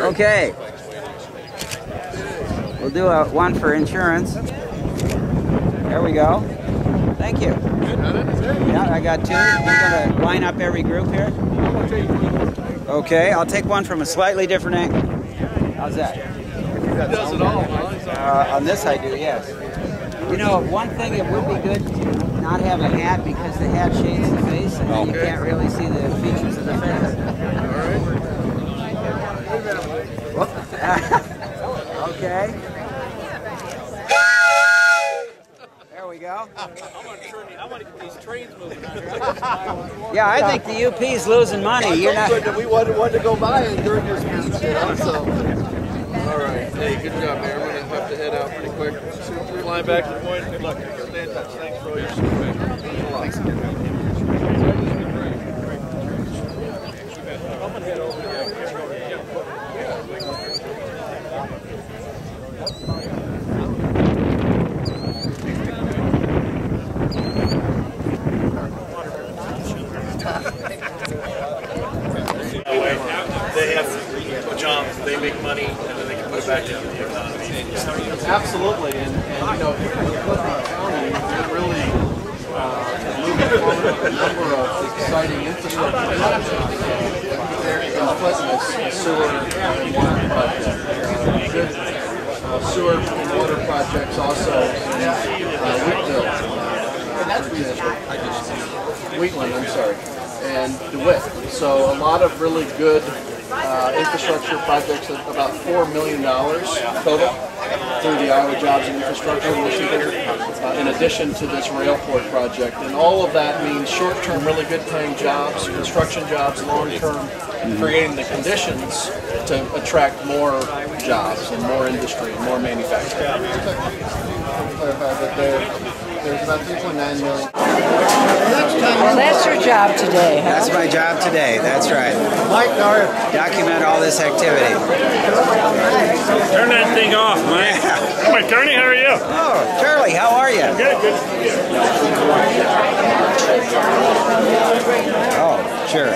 Okay. We'll do one for insurance. There we go. Thank you. Yeah, I got two. We're going to line up every group here. Okay, I'll take one from a slightly different angle. How's that? He does it all, huh? On this I do, yes. You know, one thing, it would be good to not have a hat because the hat shades the face and then you can't really see the features of the face. All right. Okay. There we go. I want to get these trains moving out here. Yeah, I think the UP's losing money. You're not. We wanted to go by it during your speech, you know, so. All right. Hey, good job, man. I'm going to have to head out pretty quick. Flying back to the point. Good luck. Stay in touch. Thanks for all your support. Thanks. I'm going to head over there. They have jobs, they make money, and then they can put it back into the economy. Absolutely, and you know, here in Lincolnway County, we're really moving forward a number of exciting infrastructure projects. The sewer and water project, good sewer and water projects also Wheatland, I'm sorry, and DeWitt. So a lot of really good infrastructure projects, about $4 million total through the Iowa Jobs and Infrastructure Initiative, in addition to this Railport project. And all of that means short-term, really good paying jobs, construction jobs, long-term, creating the conditions to attract more jobs and more industry and more manufacturing. There's about 3.9 million. Well, that's your job today, huh? That's my job today, that's right. Mike, Document all this activity. Turn that thing off, Mike. Come on, Carney, how are you? Oh, Charlie, how are you? Good, good. Oh, sure.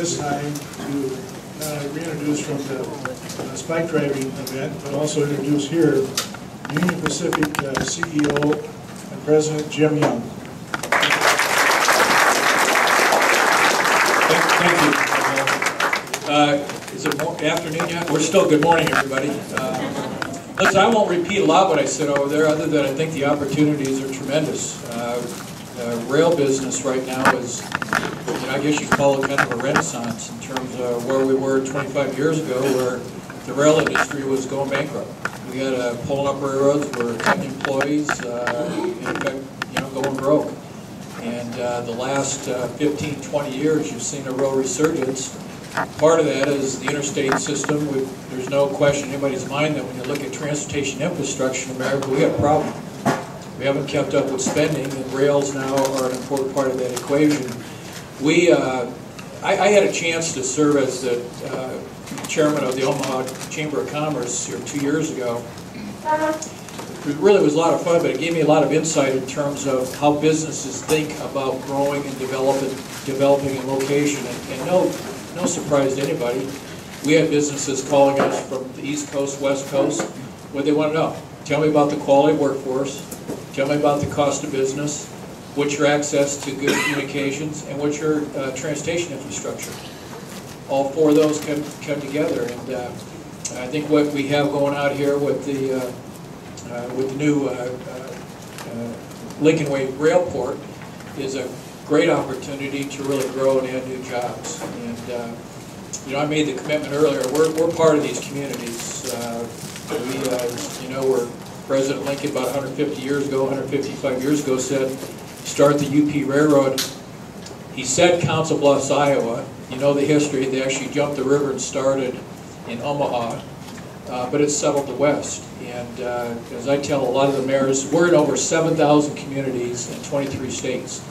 this time to reintroduce from the spike driving event, but also introduce here Union Pacific CEO and President Jim Young. Thank you. Is it afternoon yet? We're still good morning, everybody. Listen, I won't repeat a lot what I said over there, other than I think the opportunities are tremendous. Rail business right now is, I guess you could call it kind of a renaissance in terms of where we were 25 years ago, where the rail industry was going bankrupt. We had pulling up railroads, we're cutting employees, in effect, going broke. And the last 15, 20 years, you've seen a real resurgence. Part of that is the interstate system. There's no question in anybody's mind that when you look at transportation infrastructure in America, we have a problem. We haven't kept up with spending, and rails now are an important part of that equation. I had a chance to serve as the chairman of the Omaha Chamber of Commerce here 2 years ago. It really was a lot of fun, but it gave me a lot of insight in terms of how businesses think about growing and developing a location. And no surprise to anybody, we had businesses calling us from the East Coast, West Coast. What they want to know: tell me about the quality of workforce, tell me about the cost of business, what's your access to good communications, and what's your transportation infrastructure. All four of those come together, and I think what we have going out here with the new Lincolnway Railport is a great opportunity to really grow and add new jobs. And I made the commitment earlier. We're part of these communities. We're President Lincoln about 150 years ago, 155 years ago said, start the UP Railroad. He said Council Bluffs, Iowa. You know the history. They actually jumped the river and started in Omaha, but it's settled the West. And as I tell a lot of the mayors, we're in over 7,000 communities in 23 states.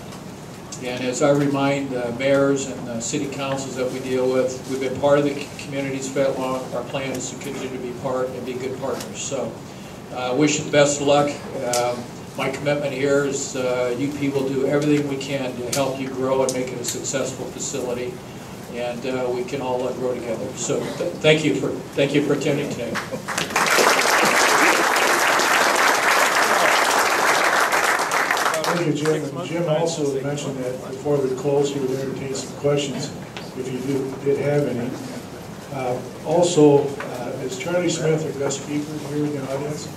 And as I remind mayors and city councils that we deal with, we've been part of the communities for that long. Our plan is to continue to be part and be good partners. So I wish you the best of luck. My commitment here is UP will do everything we can to help you grow and make it a successful facility, and we can all grow together. So thank you for attending today. Thank you, Jim. And Jim also mentioned that before we close, he would entertain some questions if you did have any. Also, is Charlie Smith, our guest speaker here in the audience?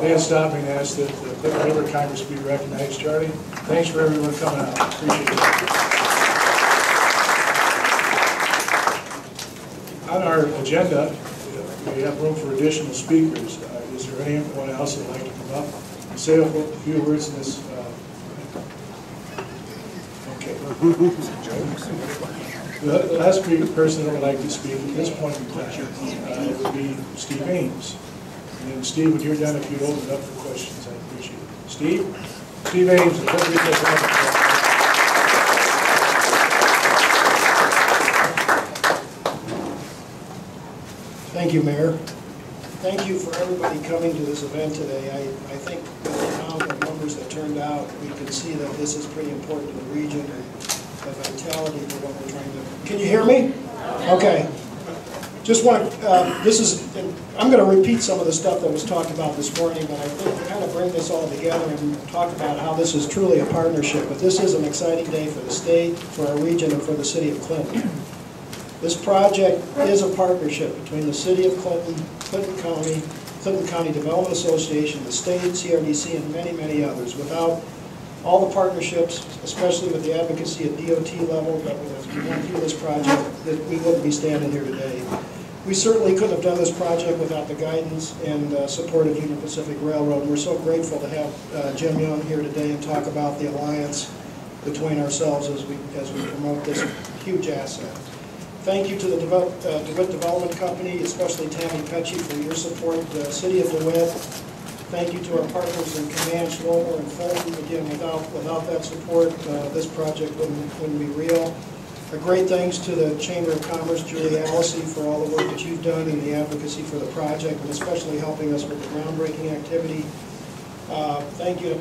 They had stopped me and asked that the Clinton River Congress be recognized. Charlie, thanks for everyone coming out. Appreciate it. On our agenda, we have room for additional speakers. Is there anyone else that would like to come up and say a few words in this? Okay. The last person that would like to speak at this point in time would be Steve Ames. And then Steve, when you're done, if you'd open it up for questions, I'd appreciate it. Steve Ames, Thank you, Mayor. Thank you for everybody coming to this event today. I think with the amount of numbers that turned out, we can see that this is pretty important to the region and the vitality for what we're trying to. Can you hear me? Okay. Just want I'm going to repeat some of the stuff that was talked about this morning, but I think to kind of bring this all together and talk about how this is truly a partnership. But this is an exciting day for the state, for our region, and for the city of Clinton. This project is a partnership between the City of Clinton, Clinton County Development Association, the state, CRDC, and many, many others. Without all the partnerships, especially with the advocacy at DOT level, that we went through this project, that we wouldn't be standing here today. We certainly couldn't have done this project without the guidance and support of Union Pacific Railroad. And we're so grateful to have Jim Young here today and talk about the alliance between ourselves as we promote this huge asset. Thank you to the DeWitt Development Company, especially Tammy Pecci, for your support. The City of DeWitt. Thank you to our partners in Comanche, Lobo, and Fulton. Again, without that support, this project wouldn't be real. A great thanks to the Chamber of Commerce, Julie Allison, for all the work that you've done in the advocacy for the project, and especially helping us with the groundbreaking activity. Thank you to